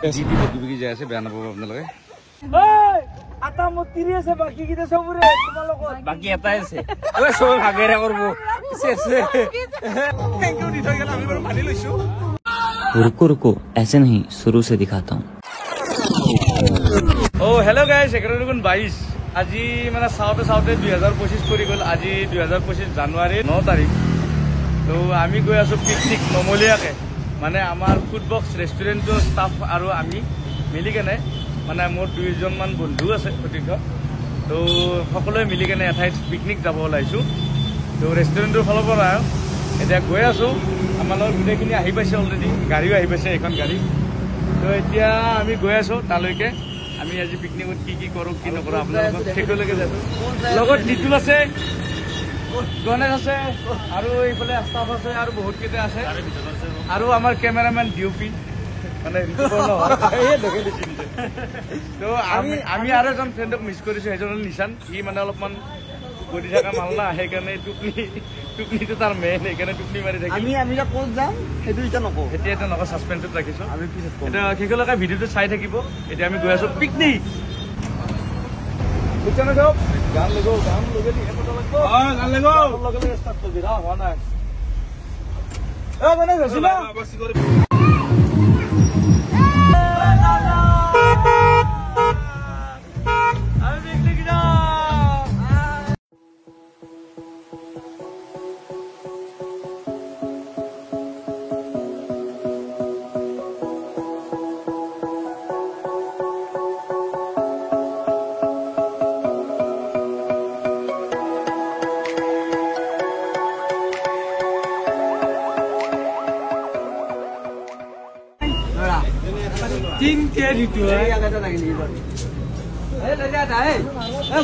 GT বকি বকি যাই আছে, বেয়া নাপাব আপোনালোকে। বাকী এটাই আছে, চবে ভাগেৰে কৰিব। रुको रुको ऐसे नहीं शुरू से दिखाता हूँ। হেল্ল' গাইজ, 11/22 আজি মানে চাওঁতে 2025 পৰি গ'ল। আজি 2025 জানুৱাৰী 9 তাৰিখ। তো আমি গৈ আছো পিকনিক নমলীয়াকে, মানে আমাৰ ফুডবক্স ৰেষ্টুৰেণ্টৰ ষ্টাফ আৰু আমি মিলি কেনে, মানে মোৰ 2জনমান বন্ধু আছে সতীৰ্থ। তো সকলোৱে মিলি কেনে এঠাইত পিকনিক যাব ওলাইছোঁ। তো ৰেষ্টুৰেণ্টৰ ফালৰ পৰা এতিয়া গৈ আছোঁ। আমাৰ লগত গোটেইখিনি আহি পাইছে অলৰেডি, গাড়ীও আহি পাইছে, এখন গাড়ী। তো এতিয়া আমি গৈ আছোঁ তালৈকে। আমি আজি পিকনিকত কি কৰোঁ কি নকৰোঁ আপোনালোকক সেইটোলৈকে যাইছোঁ। লগত নিতুল আছে, গণেশ আছে, আৰু এইফালে ষ্টাফ আছে, আৰু বহুতকেইটা আছে, আৰু আমাৰ কেমেৰামেন ডিঅ'পি মানে তো আমি আৰু এজন ফ্ৰেণ্ডক মিছ কৰিছোঁ, সেইজন হ'ল নিশান। সি মানে অলপমান গতি থকা মাল না, সেইকাৰণে টোপনিটো তাৰ মেইন, সেইকাৰণে টোপনি মাৰি থাকিম। আমি ক'ত যাম সেইটো এতিয়া নকওঁ, এতিয়া নকওঁ, ছাছপেন্সত ৰাখিছোঁ। আমি পিছত শেষলৈকে ভিডিঅ'টো চাই থাকিব। এতিয়া আমি গৈ আছোঁ পিকনিক। গান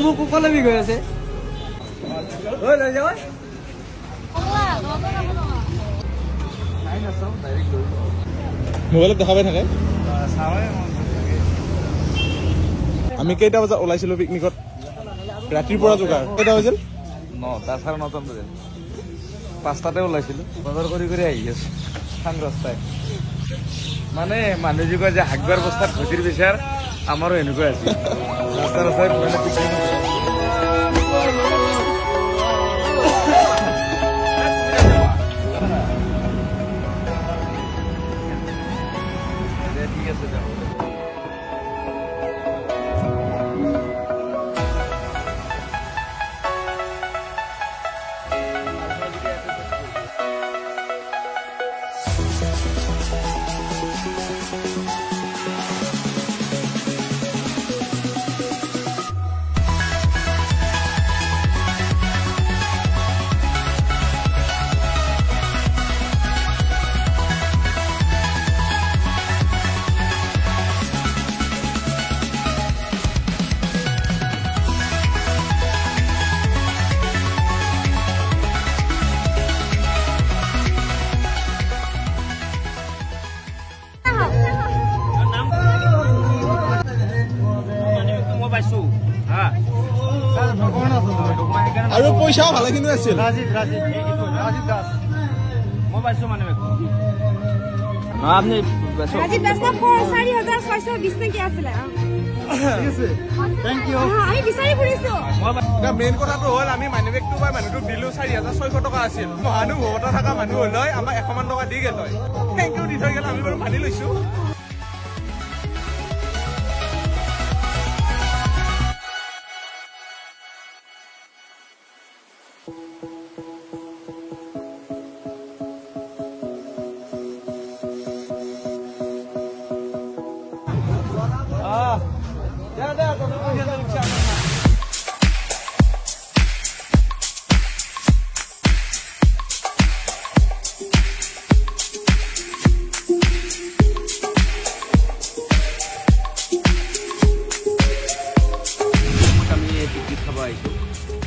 মোক কলমি গৈ আছে। মোবাইলত দেখা পাই থাকে। আমি কেইটা বজাত ওলাইছিলো পিকনিকত? ৰাতিৰ পৰা যোগাৰ কেইটা বাজিল? 9টা 9:30 বাজিল। 5টাতে ওলাইছিলোঁ, বজাৰ কৰি আহি আছোঁ খান ৰাস্তাই। মানে মানুহে কয় যে হাগবাৰ বস্তাত ঘটিৰ বিচাৰ, আমাৰো এনেকুৱা আছিল। ৰাস্তাই মানে পিকনিক ঠিক আছে। আৰু পইচাও ভালেখিনি আছিল। ৰাজীৱ দাস মই পাইছোঁ মানে আপুনি ৰাজীৱ দাস 4,620 টকা আছিলে। Thank you. আমি বিচাৰি ফুৰিছোঁ। মেইন কথাটো হ'ল আমি মানিবেগটো বা মানুহটোক দিলোঁ 4,600 টকা আছিল। মহানুভৱতা থকা মানুহ হ'লে আমাক 100 মান টকা দি গেল হয়। থেংক ইউ দি থৈ গেল, আমি বাৰু মানি লৈছোঁ।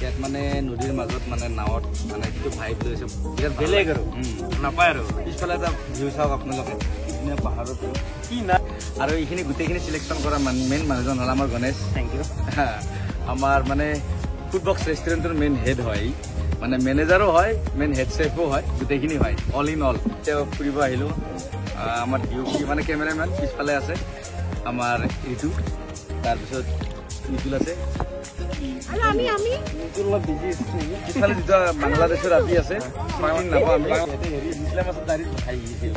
ইয়াত মানে নদীৰ মাজত মানে নাৱত মানে যিটো ভাইব লৈছে ইয়াত বেলেগ আৰু নাপায় আৰু। পিছফালে এটা ভিউ চাওক আপোনালোকে, ধুনীয়া পাহাৰত কি না। আৰু এইখিনি গোটেইখিনি চিলেকশ্যন কৰা মেইন মানুহজন হ'ল আমাৰ গণেশ। Thank U. আমাৰ মানে ফুডবক্স ৰেষ্টুৰেণ্টৰ মেইন হেড হয়, মানে মেনেজাৰো হয়, মেইন হেড চেফো হয়, গোটেইখিনি হয়, অল ইন অল। এতিয়া ফুৰিব আহিলোঁ, আমাৰ ডিউটি মানে কেমেৰামেন পিছফালে আছে আমাৰ ঋতু তাৰপিছত নিতুল আছে আৰু আমি পিছফালে যিটো বাংলাদেশৰ ৰাতি আছে চিনি নাপাওঁ আমি হেৰি নিচলা মাছৰ দাৰিত খাই গৈছিল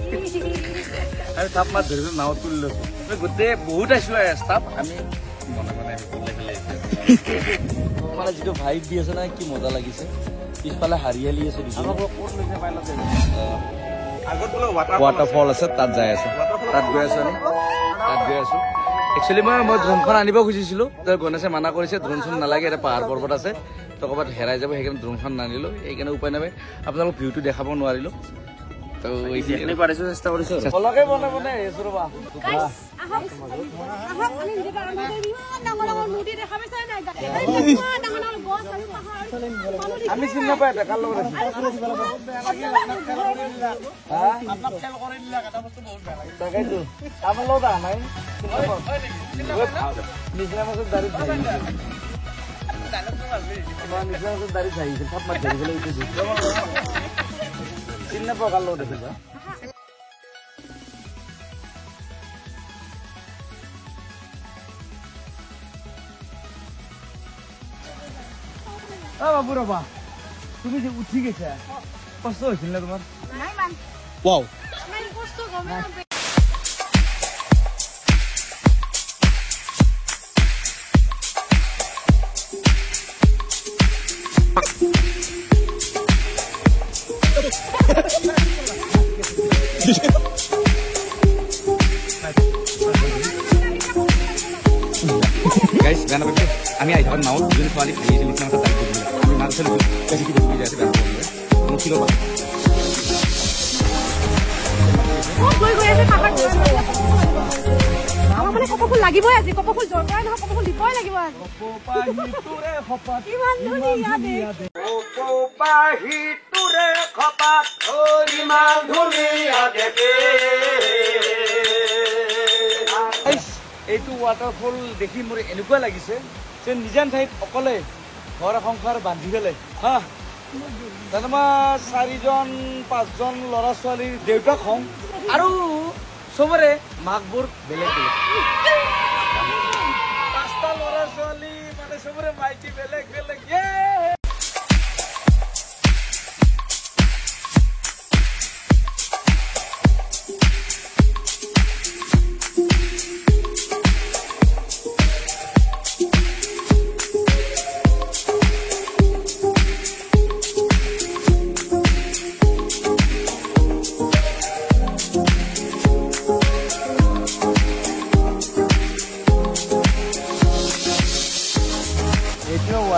আমি তাপ মাছ ধৰিছোঁ নাৱত তুলি লৈছোঁ গোটেই বহুত আছোঁ ষ্টাফ আমি মনে মনে আমি তুলি খেলাই মানে যিটো ভাইব দি আছে না কি মজা লাগিছে পিছফালে হাৰিয়ালি আছে ৱাটাৰফল আছে তাত যাই আছো তাত গৈ আছো আমি তাত গৈ আছো একচুৱেলি মই ড্ৰোনখন আনিব খুজিছিলো গণেশে মানা কৰিছে ড্ৰোন চোন নালাগে এটা পাহাৰ পৰ্বত আছে তো ক'ৰবাত হেৰাই যাব সেইকাৰণে ড্ৰোনখন নানিলো সেইকাৰণে উপায় নাপায় আপোনালোক ভিউটো দেখাব নোৱাৰিলো তো এইখিনি পাৰিছো চেষ্টা কৰিছো অলকে বনাই বনাই আহিছো ৰবা গাইস আহক আমি যেটা আমাদেৰ ইমান ডাঙৰ ডাঙৰ নদী দেখা পাইছা নাই ইমান ডাঙৰ ডাঙৰ গছ আৰু পাহাৰ আমি চিনি নাপায় কাৰ লগত আছো তাকেইতো আমাৰ লগত অহা নাই নিচলা মাছৰ দাৰিত নিচলা মাছৰ দাৰিত আহিছিল থাপ মাছ ধৰি পেলাই উঠিছো চিনি নাপাওঁ কাৰ লগত আছিলা বাবু ৰবা তুমি যে উঠি গৈছা কষ্ট হৈছিল না তোমাৰ নাই মান ৱাও নাই কষ্ট গমে গাইছ গান পাইছো আমি আহি থাকাত নাৱত দুজনী ছোৱালী খাই আহিছোঁ নিচিনা তাই কৰিলে আমি মাছ চলিছোঁ বেছি কি দেখি যাই আছে বেয়া কৰিলে মোক কি ল'বা লৈ গৈ আছে পাহাৰ আমাৰ মানে কপফুল লাগিবই আজি কপফুল জৰ পৰা নহয় কপফুল দিবই লাগিব আজি ইমান ধুনীয়া দেখ এইটো ৱাটাৰফল দেখি মোৰ এনেকুৱা লাগিছে যে নিজান ঠাইত অকলে ঘৰ সংসাৰ বান্ধি পেলাই হা জানো 4জন 5জন ল'ৰা ছোৱালীৰ দেউতাক হওঁ আৰু চবৰে মাকবোৰ বেলেগ বেলেগ 5টা ল'ৰা ছোৱালী মানে চবৰে মাইকী বেলেগ বেলেগ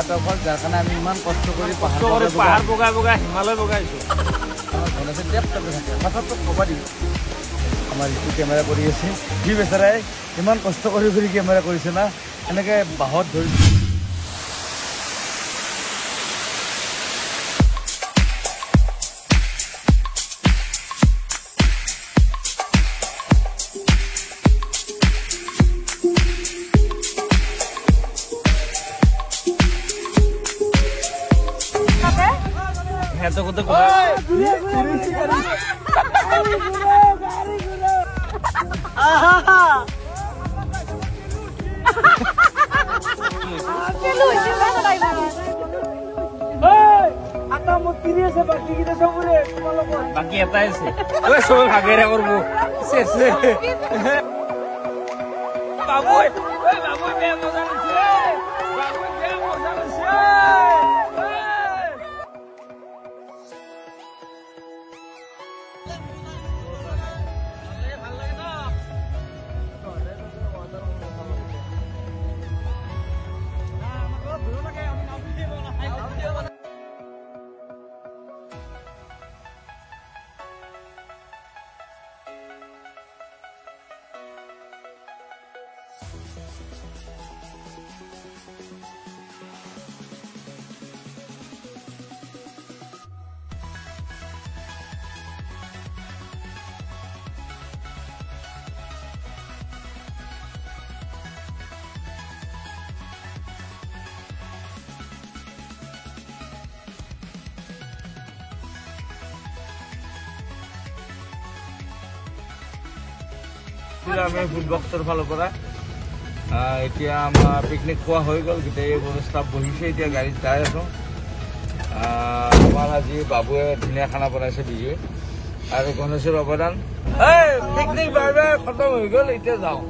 ৱাটাৰফল যাৰ কাৰণে আমি ইমান কষ্ট কৰি পাহাৰ বগাই বগাই হিমালয় বগাইছোঁ গণেশে টেপ টেপে থাকে মাথাটো ক'বা দিম আমাৰ যিটো কেমেৰা কৰি আছে সি বেচাৰাই ইমান কষ্ট কৰি কৰি কেমেৰা কৰিছে না এনেকৈ বাঁহত ধৰি এত কত বাকি এটাই আছে সব ভাগেরা করবো বাবু বাবু বেয়া মজা লাগছে বাবু বেয়া মজা লাগছে আমি ফুড বক্সৰ ফালৰ পৰা এতিয়া আমাৰ পিকনিক খোৱা হৈ গ'ল গোটেই ষ্টাফ বহিছে এতিয়া গাড়ীত যাই আছোঁ আমাৰ আজি বাবুৱে ধুনীয়া খানা বনাইছে বিজুৱে আৰু গণেশৰ অৱদান পিকনিক বাৰ বাৰ খতম হৈ গ'ল এতিয়া যাওঁ